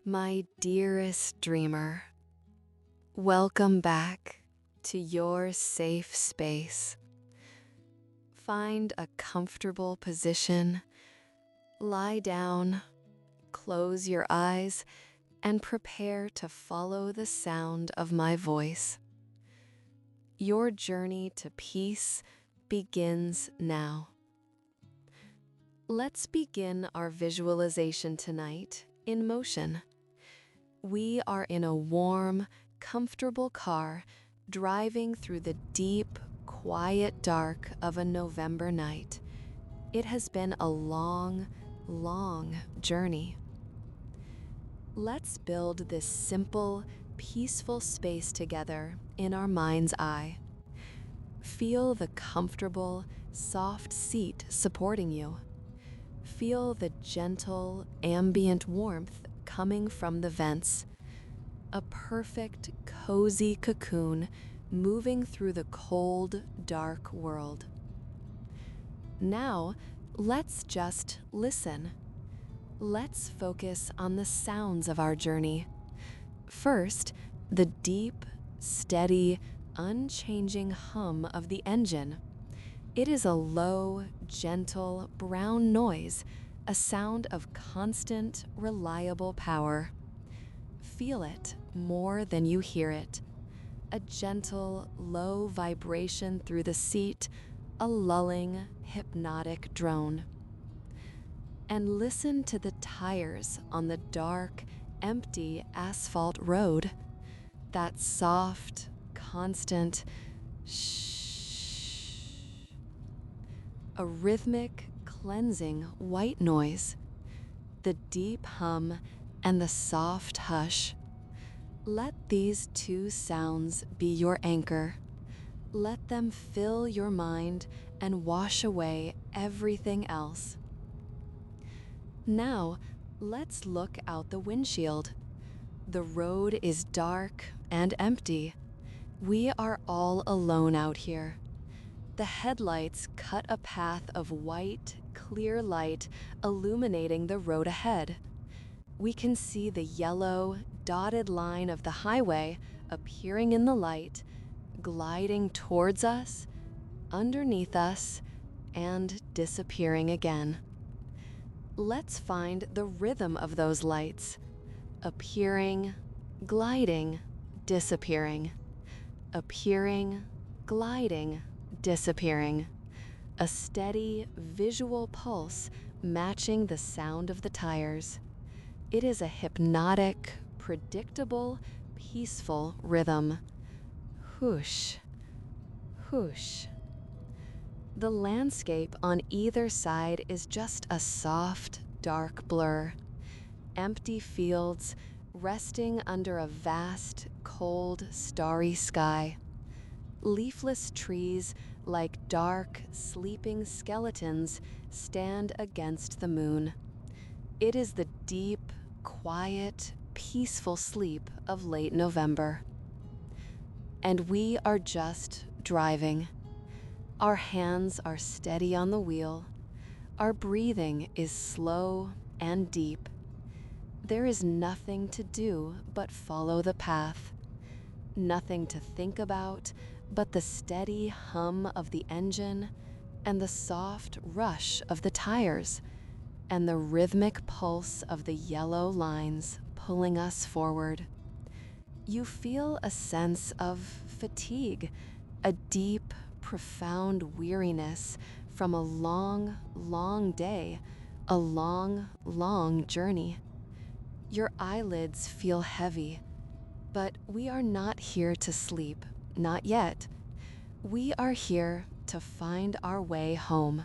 My dearest dreamer, welcome back to your safe space. Find a comfortable position, lie down, close your eyes, and prepare to follow the sound of my voice. Your journey to peace begins now. Let's begin our visualization tonight in motion. We are in a warm, comfortable car driving through the deep, quiet dark of a November night. It has been a long, long journey. Let's build this simple, peaceful space together in our mind's eye. Feel the comfortable, soft seat supporting you. Feel the gentle, ambient warmth coming from the vents. A perfect, cozy cocoon moving through the cold, dark world. Now, let's just listen. Let's focus on the sounds of our journey. First, the deep, steady, unchanging hum of the engine. It is a low, gentle, brown noise, a sound of constant, reliable power. Feel it more than you hear it. A gentle, low vibration through the seat, a lulling, hypnotic drone. And listen to the tires on the dark, empty asphalt road. That soft, constant shh. A rhythmic, cleansing white noise. The deep hum and the soft hush. Let these two sounds be your anchor. Let them fill your mind and wash away everything else. Now, let's look out the windshield. The road is dark and empty. We are all alone out here. The headlights cut a path of white, clear light illuminating the road ahead. We can see the yellow, dotted line of the highway appearing in the light, gliding towards us, underneath us, and disappearing again. Let's find the rhythm of those lights, appearing, gliding, disappearing, appearing, gliding, disappearing. A steady, visual pulse matching the sound of the tires. It is a hypnotic, predictable, peaceful rhythm. Whoosh, whoosh. The landscape on either side is just a soft, dark blur. Empty fields resting under a vast, cold, starry sky. Leafless trees, like dark, sleeping skeletons, stand against the moon. It is the deep, quiet, peaceful sleep of late November. And we are just driving. Our hands are steady on the wheel. Our breathing is slow and deep. There is nothing to do but follow the path. Nothing to think about but the steady hum of the engine and the soft rush of the tires and the rhythmic pulse of the yellow lines pulling us forward. You feel a sense of fatigue, a deep, profound weariness from a long, long day, a long, long journey. Your eyelids feel heavy, but we are not here to sleep, not yet. We are here to find our way home.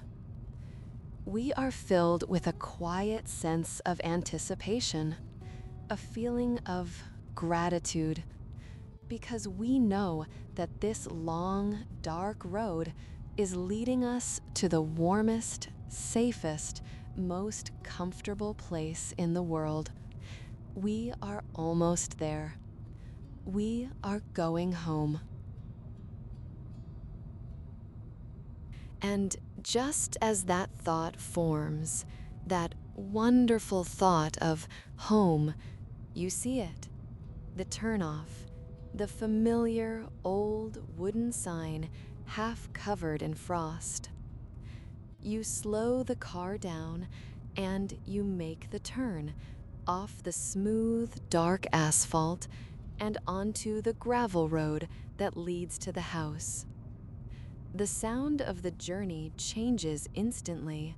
We are filled with a quiet sense of anticipation, a feeling of gratitude, because we know that this long, dark road is leading us to the warmest, safest, most comfortable place in the world. We are almost there. We are going home. And just as that thought forms, that wonderful thought of home, You see it, the turnoff, the familiar old wooden sign half covered in frost. You slow the car down and you make the turn off the smooth, dark asphalt and onto the gravel road that leads to the house. The sound of the journey changes instantly.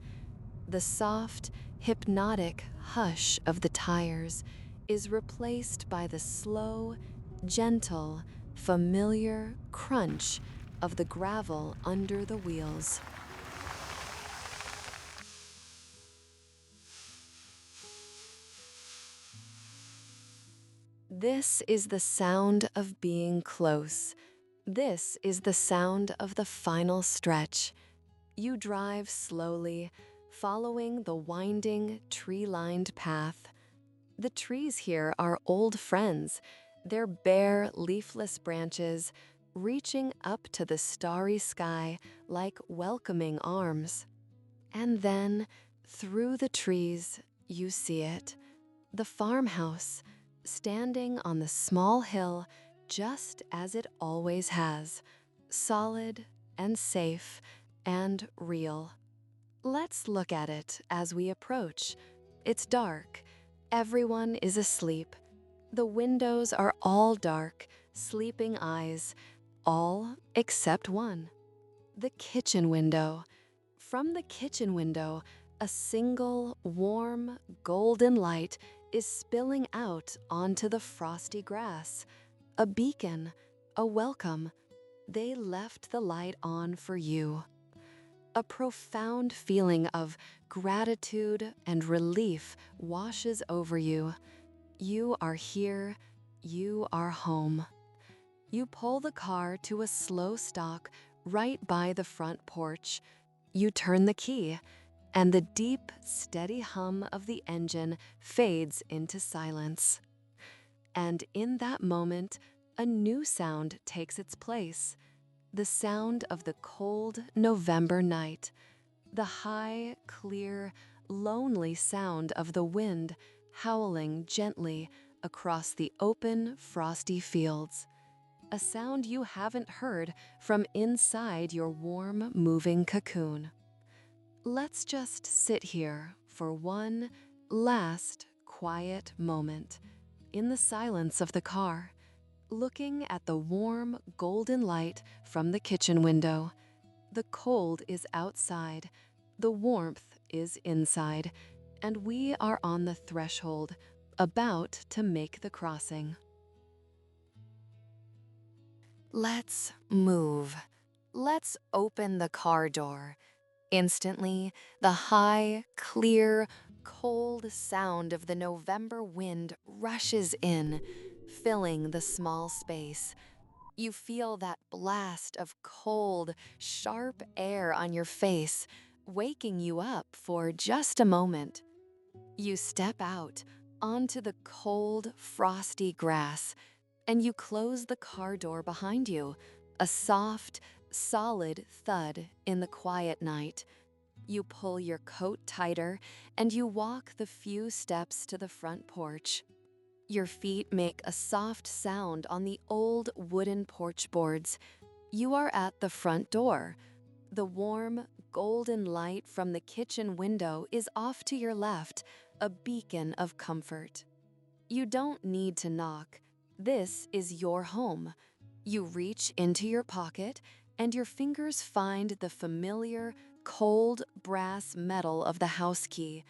The soft, hypnotic hush of the tires is replaced by the slow, gentle, familiar crunch of the gravel under the wheels. This is the sound of being close. This is the sound of the final stretch. You drive slowly, following the winding, tree-lined path. The trees here are old friends, their bare, leafless branches reaching up to the starry sky like welcoming arms. And then, through the trees, you see it, the farmhouse, standing on the small hill just as it always has, solid and safe and real. Let's look at it as we approach. It's dark. Everyone is asleep. The windows are all dark, sleeping eyes, all except one. The kitchen window. From the kitchen window, a single, warm, golden light is spilling out onto the frosty grass. A beacon, a welcome. They left the light on for you. A profound feeling of gratitude and relief washes over you. You are here. You are home. You pull the car to a slow stalk right by the front porch. You turn the key, and the deep, steady hum of the engine fades into silence. And in that moment, a new sound takes its place. The sound of the cold November night, the high, clear, lonely sound of the wind howling gently across the open, frosty fields. A sound you haven't heard from inside your warm, moving cocoon. Let's just sit here for one last quiet moment in the silence of the car, looking at the warm, golden light from the kitchen window. The cold is outside, the warmth is inside, and we are on the threshold, about to make the crossing. Let's move. Let's open the car door. Instantly, the high, clear, cold sound of the November wind rushes in, filling the small space. You feel that blast of cold, sharp air on your face, waking you up for just a moment. You step out onto the cold, frosty grass, and you close the car door behind you, a soft, solid thud in the quiet night. You pull your coat tighter, and you walk the few steps to the front porch. Your feet make a soft sound on the old wooden porch boards. You are at the front door. The warm, golden light from the kitchen window is off to your left, a beacon of comfort. You don't need to knock. This is your home. You reach into your pocket, and your fingers find the familiar, cold brass metal of the house key.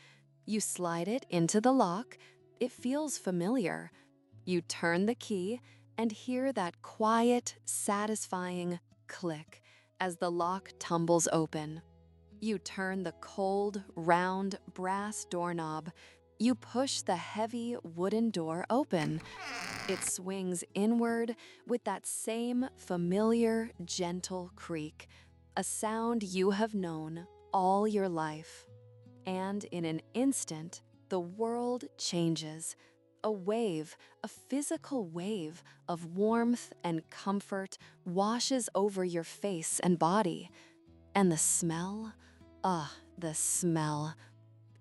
You slide it into the lock. It feels familiar. You turn the key and hear that quiet, satisfying click as the lock tumbles open. You turn the cold, round brass doorknob. You push the heavy wooden door open. It swings inward with that same familiar, gentle creak, a sound you have known all your life. And in an instant, the world changes. A wave, a physical wave of warmth and comfort washes over your face and body. And the smell, the smell.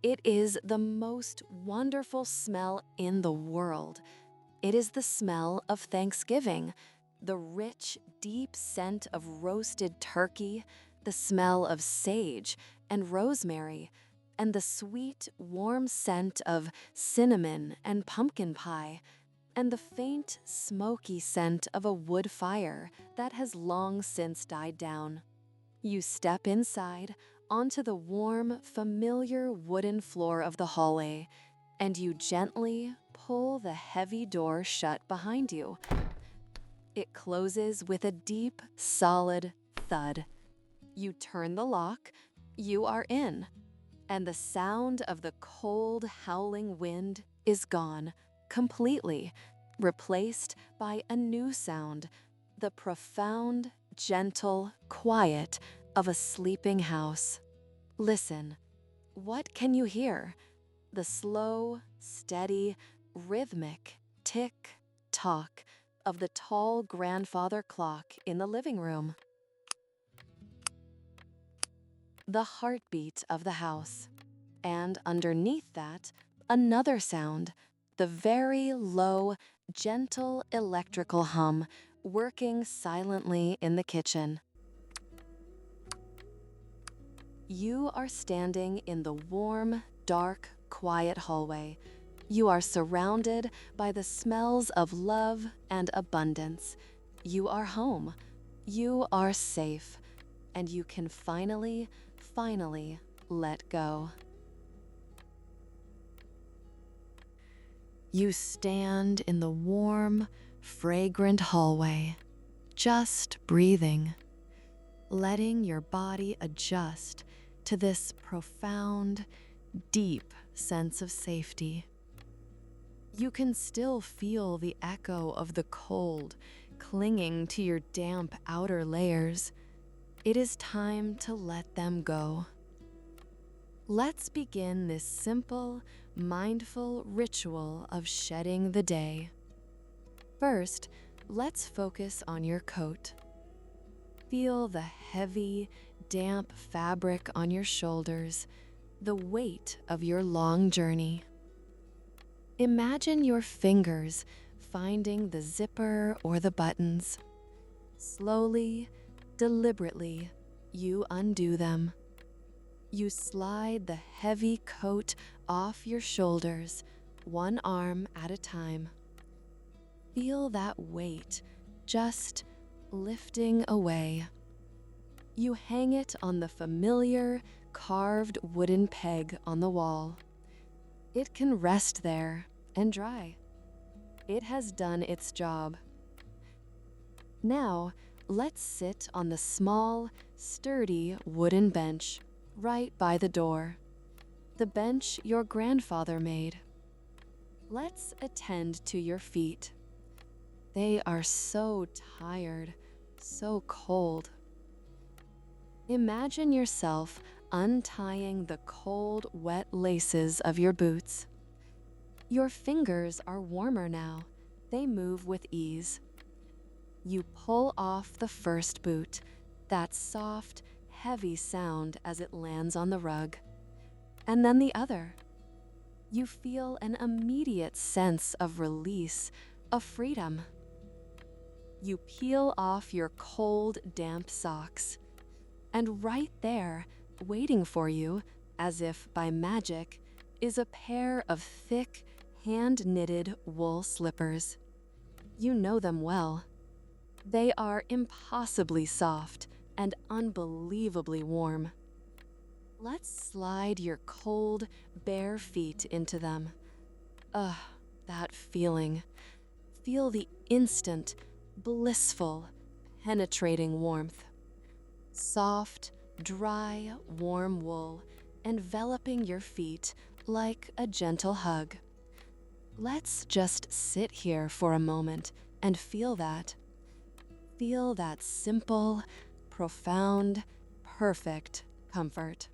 It is the most wonderful smell in the world. It is the smell of Thanksgiving, the rich, deep scent of roasted turkey, the smell of sage and rosemary, and the sweet, warm scent of cinnamon and pumpkin pie, and the faint, smoky scent of a wood fire that has long since died down. You step inside onto the warm, familiar wooden floor of the hallway, and you gently pull the heavy door shut behind you. It closes with a deep, solid thud. You turn the lock, you are in, and the sound of the cold, howling wind is gone completely, replaced by a new sound, the profound, gentle quiet of a sleeping house. Listen, what can you hear? The slow, steady, rhythmic tick-tock of the tall grandfather clock in the living room. The heartbeat of the house. And underneath that, another sound, the very low, gentle electrical hum working silently in the kitchen. You are standing in the warm, dark, quiet hallway. You are surrounded by the smells of love and abundance. You are home. You are safe. And you can finally let go. You stand in the warm, fragrant hallway, just breathing, letting your body adjust to this profound, deep sense of safety. You can still feel the echo of the cold clinging to your damp outer layers. It is time to let them go. Let's begin this simple, mindful ritual of shedding the day. First, let's focus on your coat. Feel the heavy, damp fabric on your shoulders, the weight of your long journey. Imagine your fingers finding the zipper or the buttons. Slowly, deliberately, you undo them. You slide the heavy coat off your shoulders, one arm at a time. Feel that weight just lifting away. You hang it on the familiar carved wooden peg on the wall. It can rest there and dry. It has done its job. Now, let's sit on the small, sturdy wooden bench right by the door, the bench your grandfather made. Let's attend to your feet. They are so tired, so cold. Imagine yourself untying the cold, wet laces of your boots. Your fingers are warmer now. They move with ease. You pull off the first boot, that soft, heavy sound as it lands on the rug, and then the other. You feel an immediate sense of release, of freedom. You peel off your cold, damp socks, and right there, waiting for you, as if by magic, is a pair of thick, hand-knitted wool slippers. You know them well. They are impossibly soft and unbelievably warm. Let's slide your cold, bare feet into them. That feeling. Feel the instant, blissful, penetrating warmth. Soft, dry, warm wool enveloping your feet like a gentle hug. Let's just sit here for a moment and feel that. Feel that simple, profound, perfect comfort.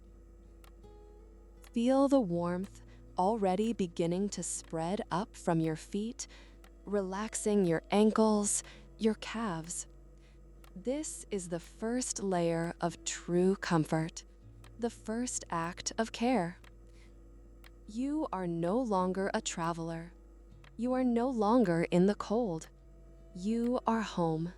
Feel the warmth already beginning to spread up from your feet, relaxing your ankles, your calves. This is the first layer of true comfort, the first act of care. You are no longer a traveler. You are no longer in the cold. You are home.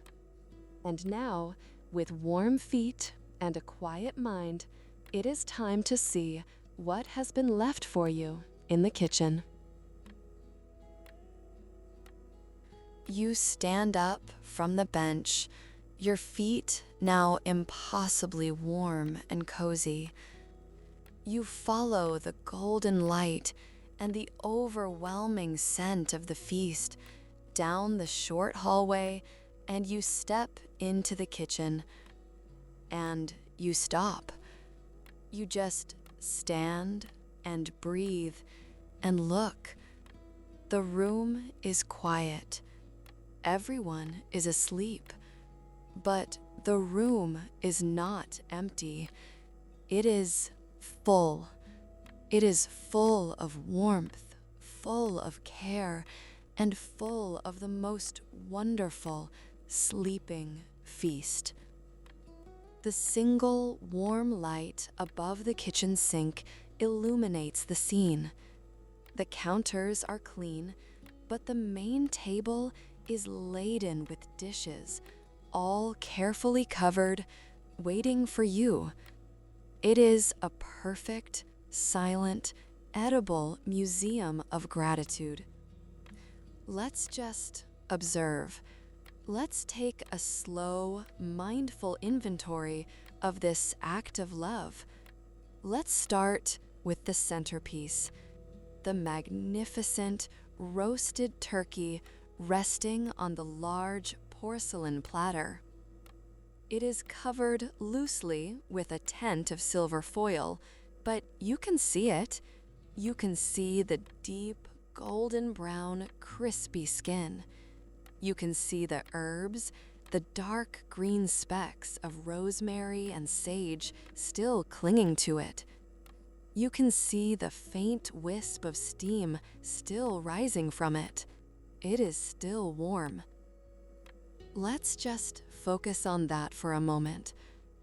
And now, with warm feet and a quiet mind, it is time to see what has been left for you in the kitchen. You stand up from the bench, your feet now impossibly warm and cozy. You follow the golden light and the overwhelming scent of the feast down the short hallway, and you step into the kitchen. And you stop. You just stand and breathe and look. The room is quiet. Everyone is asleep. But the room is not empty. It is full. It is full of warmth, full of care, and full of the most wonderful sleeping feast. The single warm light above the kitchen sink illuminates the scene. The counters are clean, but the main table is laden with dishes, all carefully covered, waiting for you. It is a perfect, silent, edible museum of gratitude. Let's just observe. Let's take a slow, mindful inventory of this act of love. Let's start with the centerpiece, the magnificent roasted turkey resting on the large porcelain platter. It is covered loosely with a tent of silver foil, but you can see it. You can see the deep, golden brown, crispy skin. You can see the herbs, the dark green specks of rosemary and sage still clinging to it. You can see the faint wisp of steam still rising from it. It is still warm. Let's just focus on that for a moment.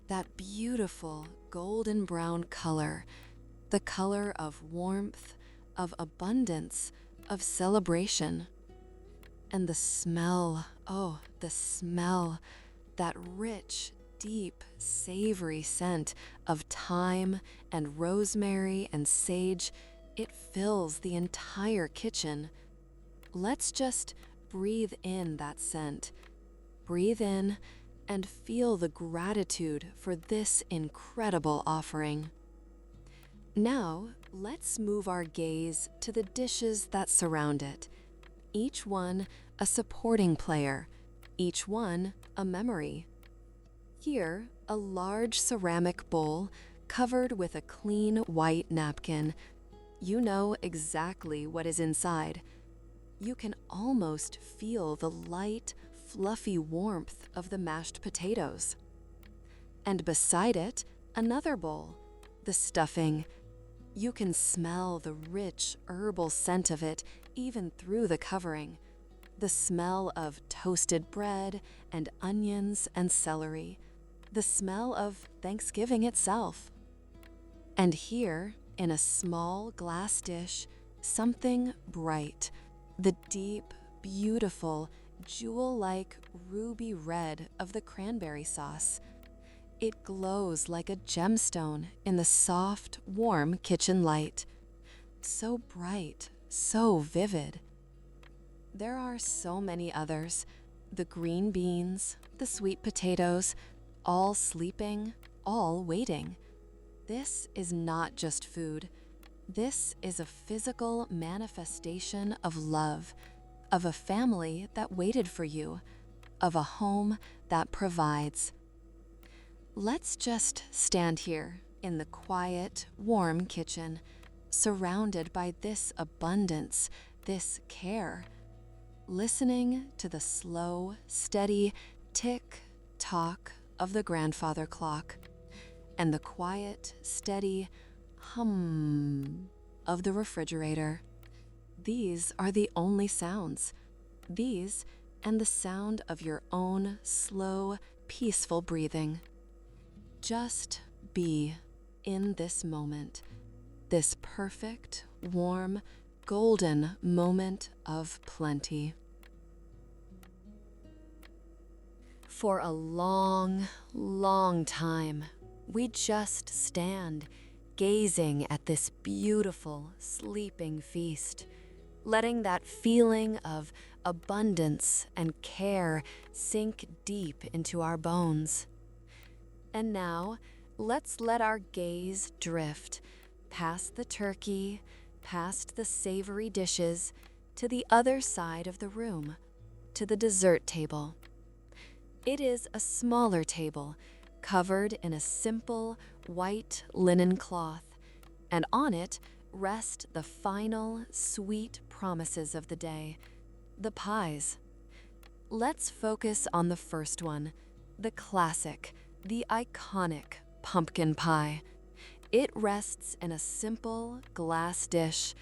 That beautiful golden brown color, the color of warmth, of abundance, of celebration. And the smell, oh, the smell, that rich, deep, savory scent of thyme and rosemary and sage, it fills the entire kitchen. Let's just breathe in that scent. Breathe in and feel the gratitude for this incredible offering. Now, let's move our gaze to the dishes that surround it. Each one a supporting player, each one a memory. Here, a large ceramic bowl covered with a clean white napkin. You know exactly what is inside. You can almost feel the light, fluffy warmth of the mashed potatoes. And beside it, another bowl, the stuffing. You can smell the rich herbal scent of it even through the covering. The smell of toasted bread and onions and celery. The smell of Thanksgiving itself. And here, in a small glass dish, something bright, the deep, beautiful, jewel-like ruby red of the cranberry sauce. It glows like a gemstone in the soft, warm kitchen light. So bright, so vivid. There are so many others. The green beans, the sweet potatoes, all sleeping, all waiting. This is not just food. This is a physical manifestation of love, of a family that waited for you, of a home that provides. Let's just stand here in the quiet, warm kitchen, surrounded by this abundance, this care, listening to the slow, steady tick-tock of the grandfather clock and the quiet, steady hum of the refrigerator. These are the only sounds. These and the sound of your own slow, peaceful breathing. Just be in this moment, this perfect, warm, golden moment of plenty. For a long, long time, we just stand, gazing at this beautiful, sleeping feast, letting that feeling of abundance and care sink deep into our bones. And now, let's let our gaze drift past the turkey, past the savory dishes, to the other side of the room, to the dessert table. It is a smaller table, covered in a simple white linen cloth, and on it rest the final sweet promises of the day, the pies. Let's focus on the first one, the classic, the iconic pumpkin pie. It rests in a simple glass dish.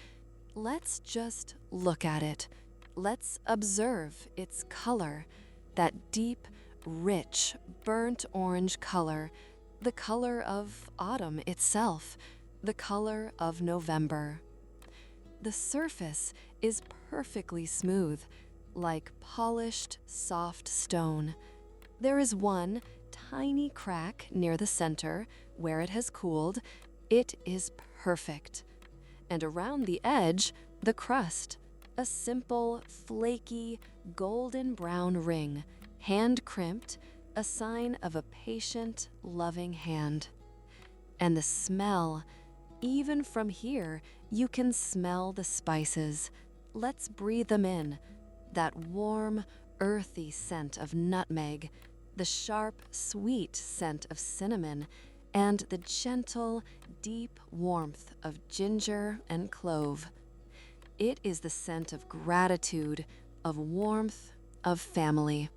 Let's just look at it. Let's observe its color, that deep, rich, burnt orange color, the color of autumn itself, the color of November. The surface is perfectly smooth, like polished, soft stone. There is one tiny crack near the center where it has cooled. It is perfect. And around the edge, the crust, a simple, flaky, golden brown ring, hand-crimped, a sign of a patient, loving hand. And the smell, even from here, you can smell the spices. Let's breathe them in. That warm, earthy scent of nutmeg, the sharp, sweet scent of cinnamon, and the gentle, deep warmth of ginger and clove. It is the scent of gratitude, of warmth, of family.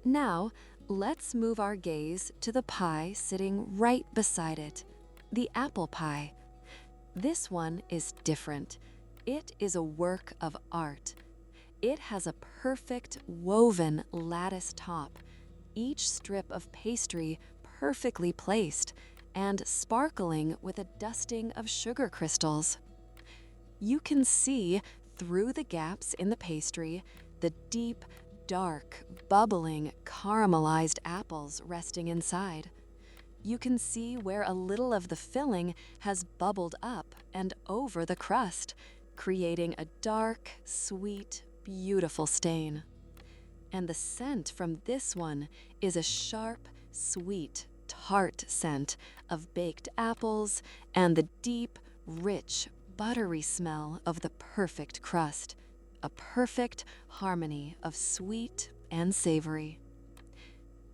Now, let's move our gaze to the pie sitting right beside it, the apple pie. This one is different. It is a work of art. It has a perfect woven lattice top, each strip of pastry perfectly placed and sparkling with a dusting of sugar crystals. You can see through the gaps in the pastry the deep, dark, bubbling, caramelized apples resting inside. You can see where a little of the filling has bubbled up and over the crust, creating a dark, sweet, beautiful stain. And the scent from this one is a sharp, sweet, tart scent of baked apples and the deep, rich, buttery smell of the perfect crust, a perfect harmony of sweet and savory.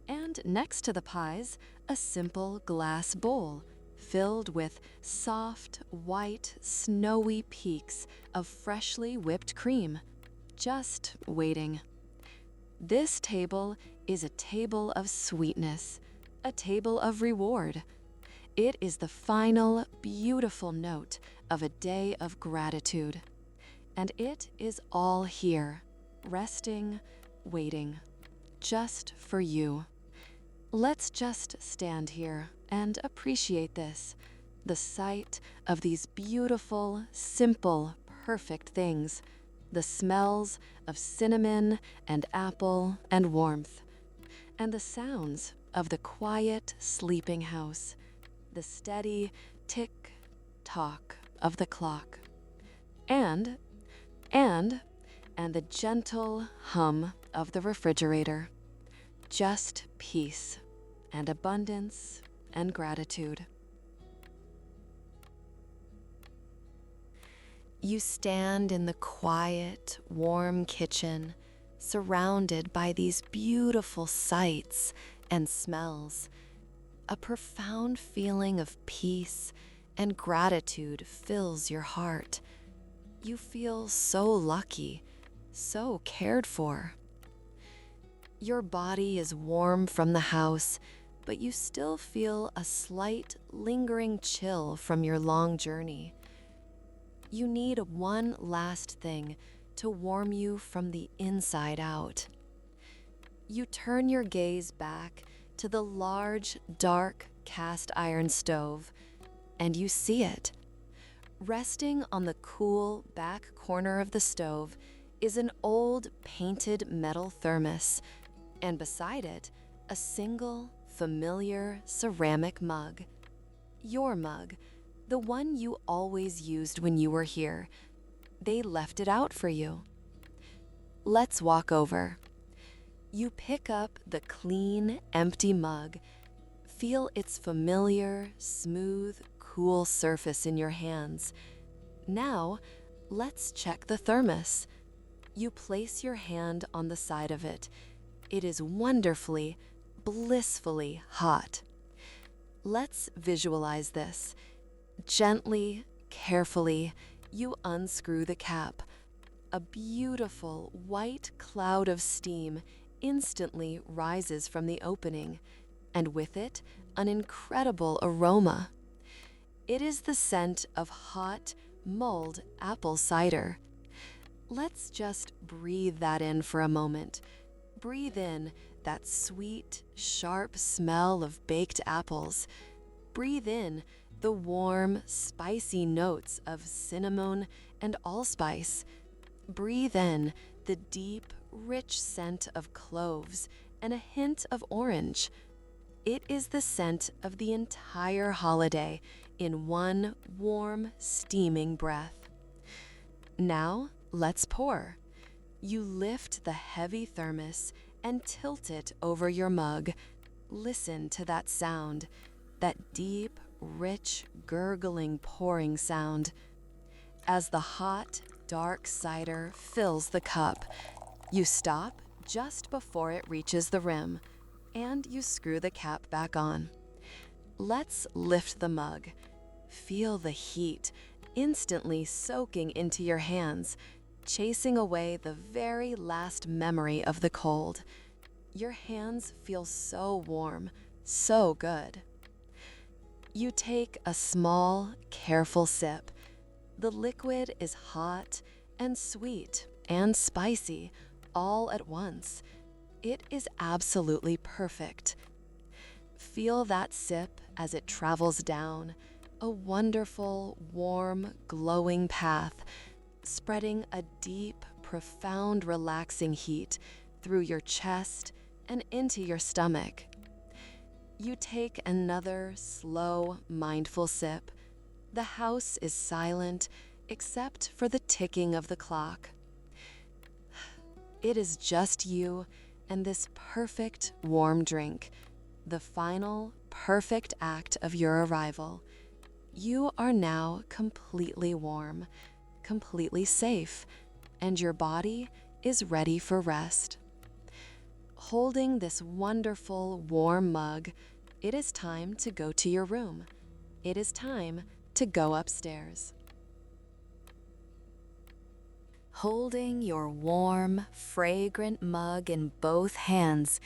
And next to the pies, a simple glass bowl filled with soft, white, snowy peaks of freshly whipped cream, just waiting. This table is a table of sweetness, a table of reward. It is the final, beautiful note of a day of gratitude. And it is all here, resting, waiting, just for you. Let's just stand here and appreciate this, the sight of these beautiful, simple, perfect things, the smells of cinnamon and apple and warmth, and the sounds of the quiet, sleeping house, the steady tick-tock of the clock, and the gentle hum of the refrigerator. Just peace and abundance and gratitude. You stand in the quiet, warm kitchen, surrounded by these beautiful sights and smells. A profound feeling of peace and gratitude fills your heart. You feel so lucky, so cared for. Your body is warm from the house, but you still feel a slight, lingering chill from your long journey. You need one last thing to warm you from the inside out. You turn your gaze back to the large, dark cast iron stove, and you see it. Resting on the cool back corner of the stove is an old painted metal thermos, and beside it, a single familiar ceramic mug. Your mug, the one you always used when you were here. They left it out for you. Let's walk over. You pick up the clean, empty mug. Feel its familiar, smooth, cool surface in your hands. Now, let's check the thermos. You place your hand on the side of it. It is wonderfully, blissfully hot. Let's visualize this. Gently, carefully, you unscrew the cap. A beautiful white cloud of steam instantly rises from the opening, and with it, an incredible aroma. It is the scent of hot, mulled apple cider. Let's just breathe that in for a moment. Breathe in that sweet, sharp smell of baked apples. Breathe in the warm, spicy notes of cinnamon and allspice. Breathe in the deep, rich scent of cloves and a hint of orange. It is the scent of the entire holiday in one warm, steaming breath. Now, let's pour. You lift the heavy thermos and tilt it over your mug. Listen to that sound, that deep, rich, gurgling pouring sound. As the hot, dark cider fills the cup, you stop just before it reaches the rim, and you screw the cap back on. Let's lift the mug. Feel the heat instantly soaking into your hands, chasing away the very last memory of the cold. Your hands feel so warm, so good. You take a small, careful sip. The liquid is hot and sweet and spicy all at once. It is absolutely perfect. Feel that sip as it travels down, a wonderful, warm, glowing path, spreading a deep, profound, relaxing heat through your chest and into your stomach. You take another slow, mindful sip. The house is silent except for the ticking of the clock. It is just you and this perfect, warm drink, the final, perfect act of your arrival. You are now completely warm, completely safe, and your body is ready for rest. Holding this wonderful, warm mug, it is time to go to your room. It is time to go upstairs. Holding your warm, fragrant mug in both hands,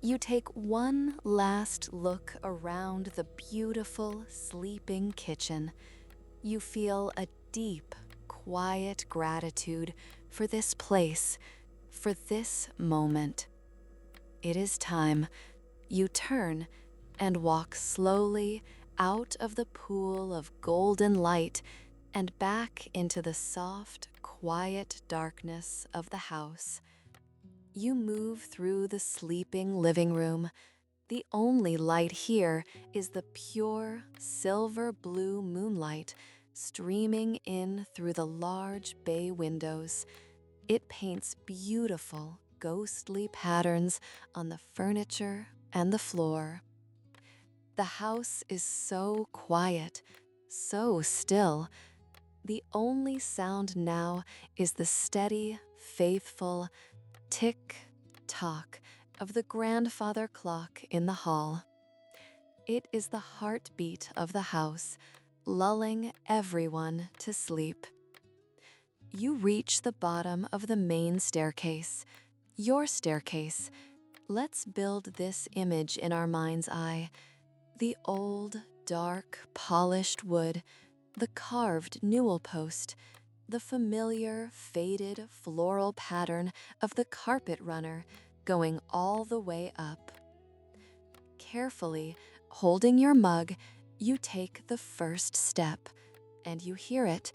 you take one last look around the beautiful, sleeping kitchen. You feel a deep, quiet gratitude for this place, for this moment. It is time. You turn and walk slowly out of the pool of golden light and back into the soft, quiet darkness of the house. You move through the sleeping living room. The only light here is the pure, silver-blue moonlight streaming in through the large bay windows. It paints beautiful, ghostly patterns on the furniture and the floor. The house is so quiet, so still. The only sound now is the steady, faithful tick-tock of the grandfather clock in the hall. It is the heartbeat of the house, lulling everyone to sleep. You reach the bottom of the main staircase, your staircase. Let's build this image in our mind's eye. The old, dark, polished wood, the carved newel post, the familiar, faded floral pattern of the carpet runner going all the way up. Carefully, holding your mug, you take the first step. and you hear it,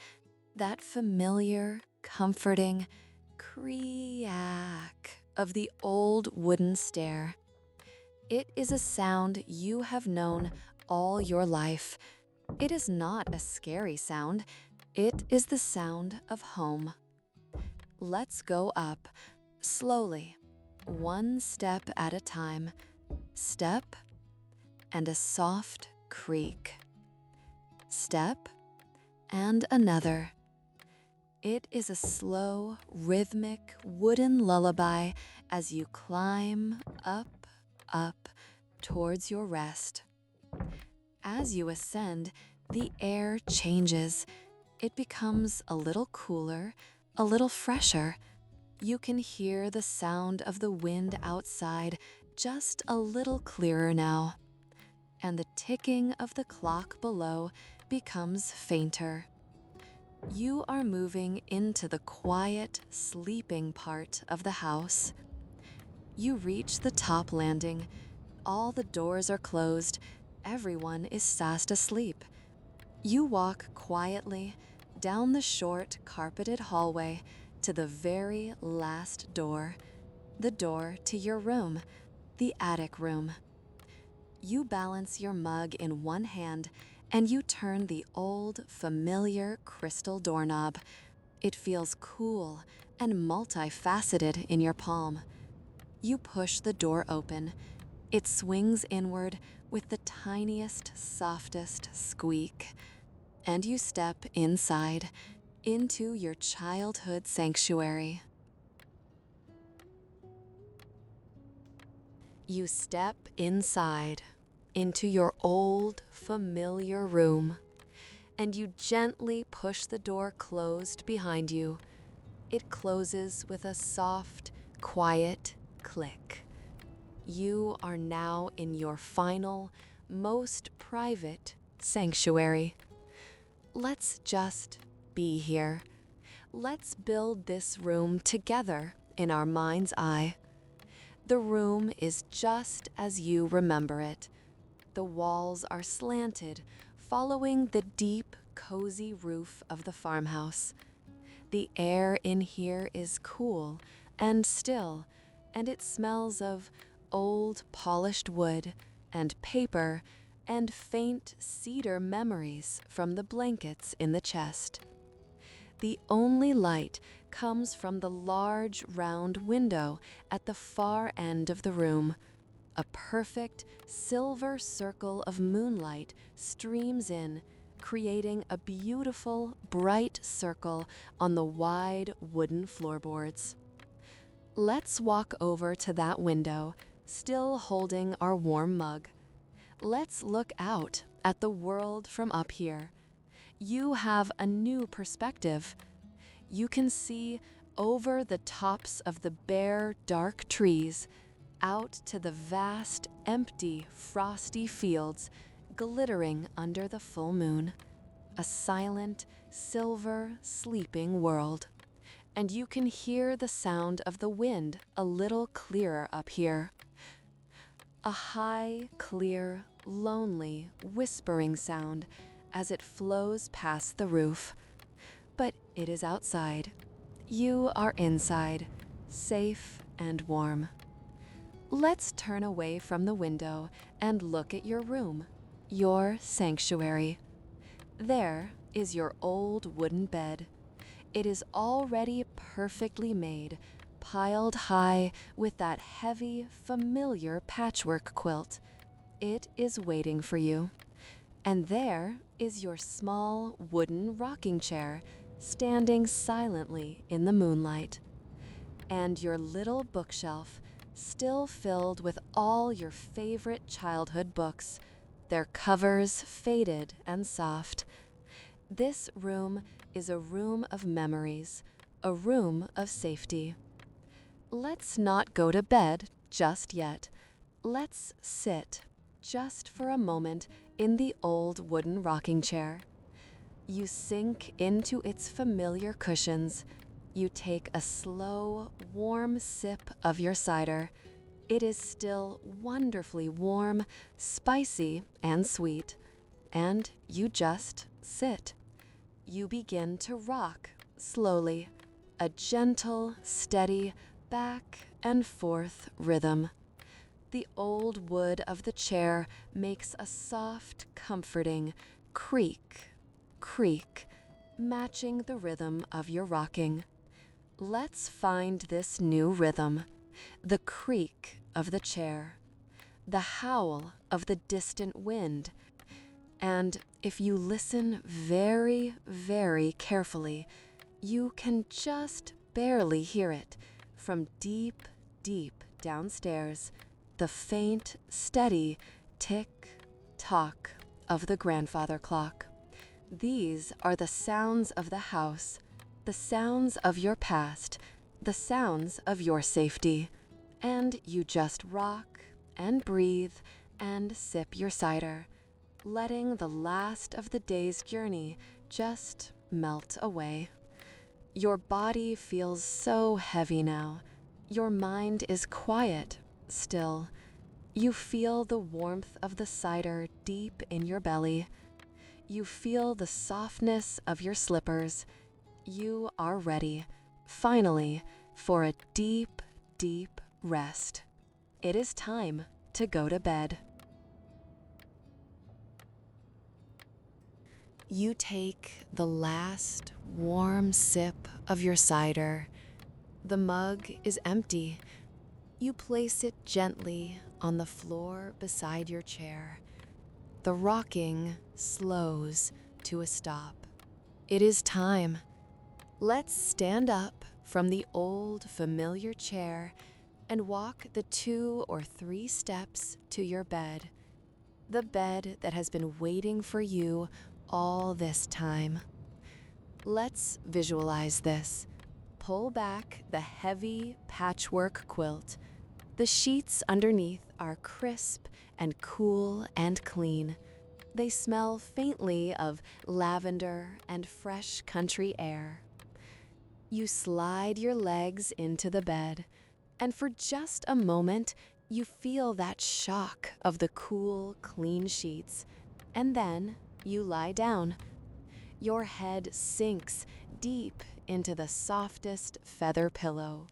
that familiar, comforting creak of the old wooden stair. It is a sound you have known all your life. It is not a scary sound. It is the sound of home. Let's go up, slowly, one step at a time. Step, and a soft creak. Step, and another. It is a slow, rhythmic, wooden lullaby as you climb up, up, towards your rest. As you ascend, the air changes. It becomes a little cooler, a little fresher. You can hear the sound of the wind outside just a little clearer now, and the ticking of the clock below becomes fainter. You are moving into the quiet, sleeping part of the house. You reach the top landing. All the doors are closed. Everyone is fast asleep. You walk quietly down the short, carpeted hallway to the very last door, the door to your room, the attic room. You balance your mug in one hand and you turn the old, familiar crystal doorknob. It feels cool and multifaceted in your palm. You push the door open. It swings inward with the tiniest, softest squeak. And you step inside, into your childhood sanctuary. You step inside, into your old, familiar room, and you gently push the door closed behind you. It closes with a soft, quiet click. You are now in your final, most private sanctuary. Let's just be here. Let's build this room together in our mind's eye. The room is just as you remember it. The walls are slanted, following the deep, cozy roof of the farmhouse. The air in here is cool and still, and it smells of old polished wood and paper and faint cedar memories from the blankets in the chest. The only light comes from the large round window at the far end of the room. A perfect silver circle of moonlight streams in, creating a beautiful, bright circle on the wide wooden floorboards. Let's walk over to that window, still holding our warm mug. Let's look out at the world from up here. You have a new perspective. You can see over the tops of the bare, dark trees, out to the vast, empty, frosty fields glittering under the full moon. A silent, silver, sleeping world. And you can hear the sound of the wind a little clearer up here. A high, clear, lonely, whispering sound as it flows past the roof. But it is outside. You are inside, safe and warm. Let's turn away from the window and look at your room, your sanctuary. There is your old wooden bed. It is already perfectly made, piled high with that heavy, familiar patchwork quilt. It is waiting for you. And there is your small wooden rocking chair, standing silently in the moonlight. And your little bookshelf, still filled with all your favorite childhood books, their covers faded and soft. This room is a room of memories, a room of safety. Let's not go to bed just yet. Let's sit just for a moment in the old wooden rocking chair. You sink into its familiar cushions. You take a slow, warm sip of your cider. It is still wonderfully warm, spicy, and sweet. And you just sit. you begin to rock slowly, a gentle, steady back and forth rhythm. The old wood of the chair makes a soft, comforting creak, creak, matching the rhythm of your rocking. Let's find this new rhythm, the creak of the chair, the howl of the distant wind, and if you listen very, very carefully, you can just barely hear it from deep, deep downstairs, the faint, steady tick-tock of the grandfather clock. These are the sounds of the house, the sounds of your past, the sounds of your safety. And you just rock and breathe and sip your cider, letting the last of the day's journey just melt away. Your body feels so heavy now. Your mind is quiet, still. You feel the warmth of the cider deep in your belly. You feel the softness of your slippers. You are ready, finally, for a deep, deep rest. It is time to go to bed. You take the last warm sip of your cider. The mug is empty. You place it gently on the floor beside your chair. The rocking slows to a stop. It is time. Let's stand up from the old familiar chair and walk the 2 or 3 steps to your bed. The bed that has been waiting for you all this time. Let's visualize this. Pull back the heavy patchwork quilt. The sheets underneath are crisp and cool and clean. They smell faintly of lavender and fresh country air. You slide your legs into the bed, and for just a moment, you feel that shock of the cool, clean sheets, and then you lie down. Your head sinks deep into the softest feather pillow.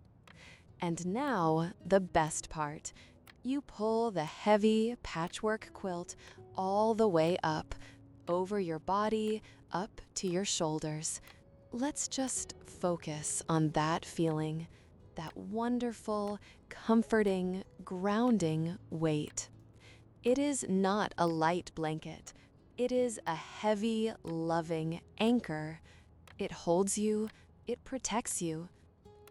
And now, the best part. You pull the heavy patchwork quilt all the way up, over your body, up to your shoulders. Let's just focus on that feeling, that wonderful, comforting, grounding weight. It is not a light blanket. It is a heavy, loving anchor. It holds you, it protects you.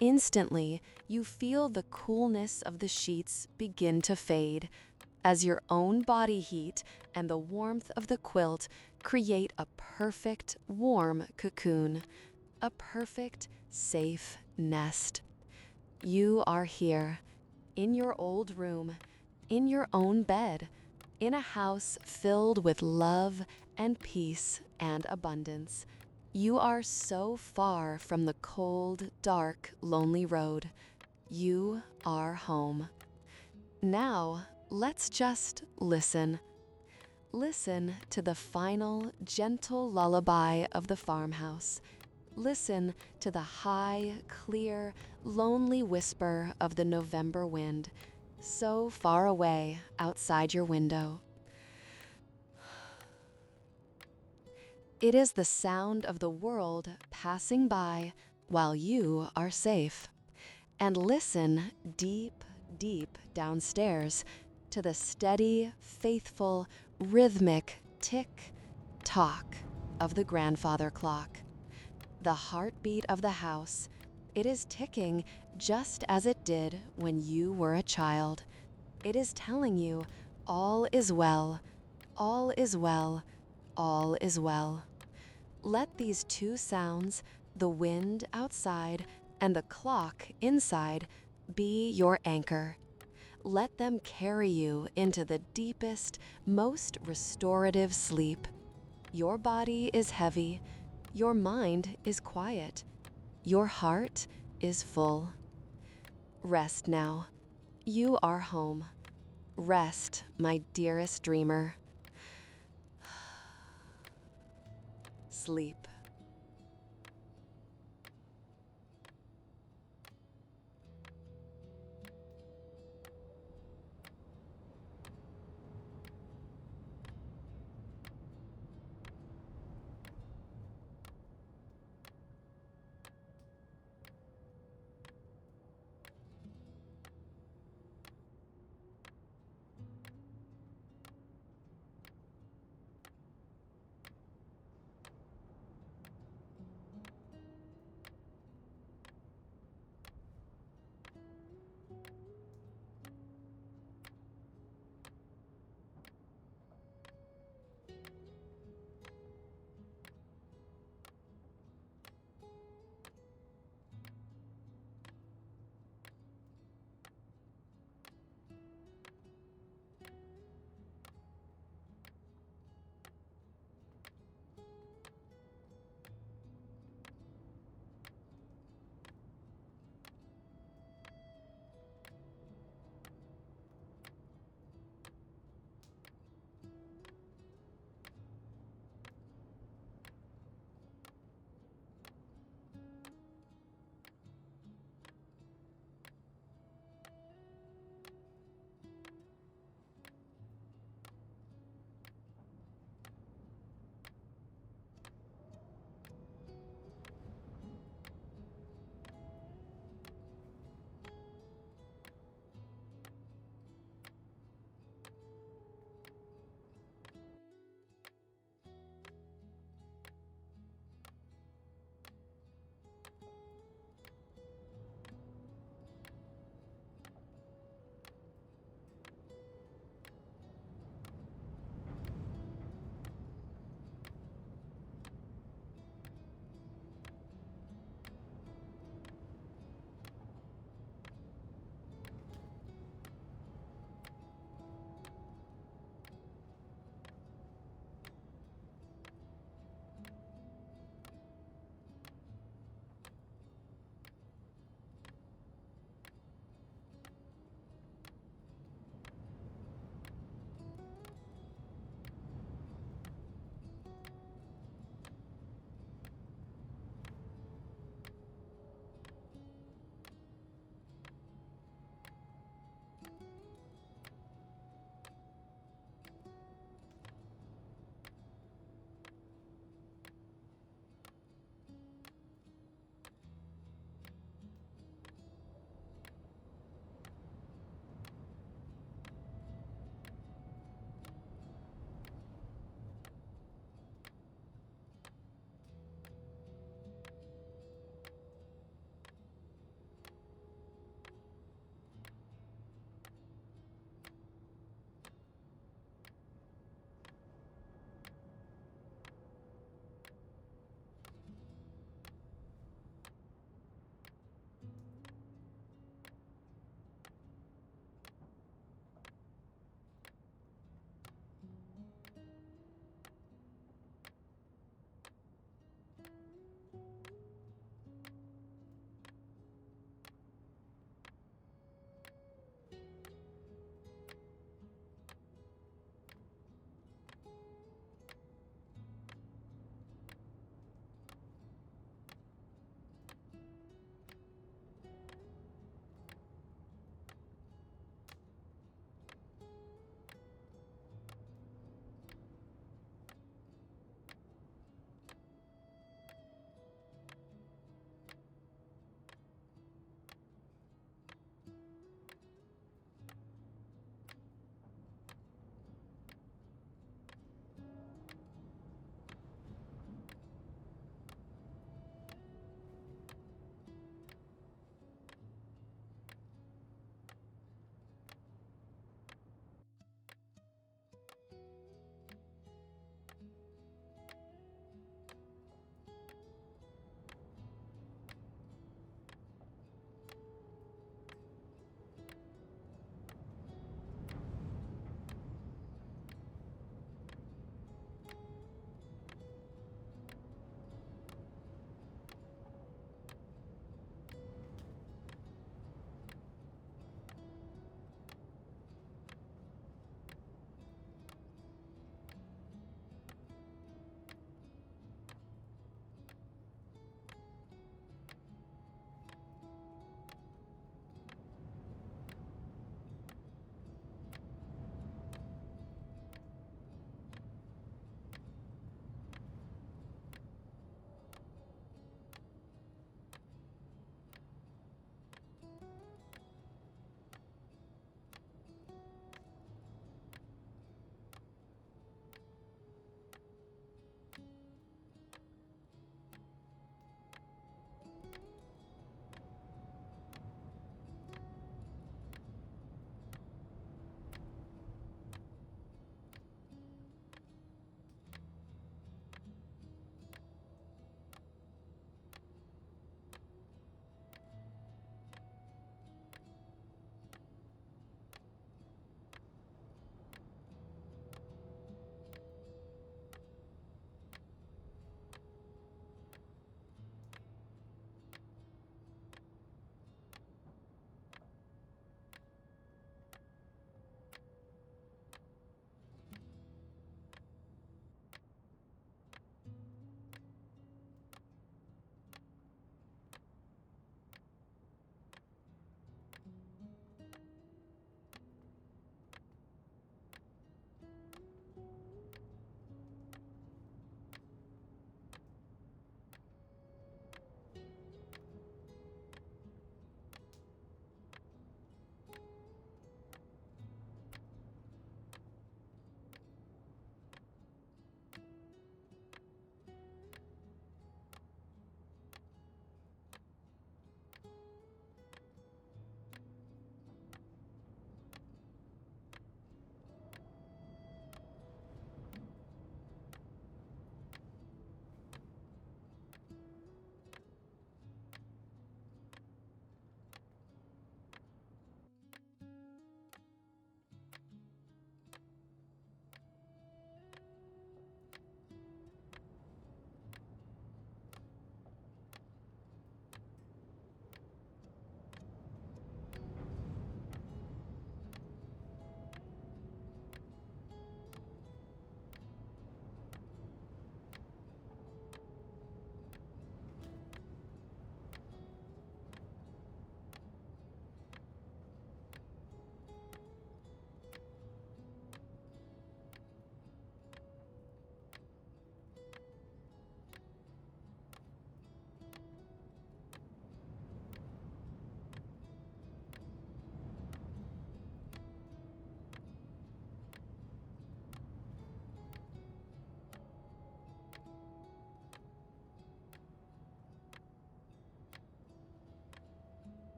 Instantly, you feel the coolness of the sheets begin to fade as your own body heat and the warmth of the quilt create a perfect, warm cocoon, a perfect, safe nest. You are here, in your old room, in your own bed, in a house filled with love and peace and abundance. You are so far from the cold, dark, lonely road. You are home. Now, let's just listen. Listen to the final, gentle lullaby of the farmhouse. Listen to the high, clear, lonely whisper of the November wind, so far away outside your window. It is the sound of the world passing by while you are safe. And listen deep, deep downstairs to the steady, faithful, rhythmic tick-tock of the grandfather clock. The heartbeat of the house, it is ticking just as it did when you were a child. It is telling you all is well, all is well, all is well. Let these 2 sounds, the wind outside and the clock inside, be your anchor. Let them carry you into the deepest, most restorative sleep. Your body is heavy, your mind is quiet, your heart is full. Rest now. You are home. Rest, my dearest dreamer. Sleep.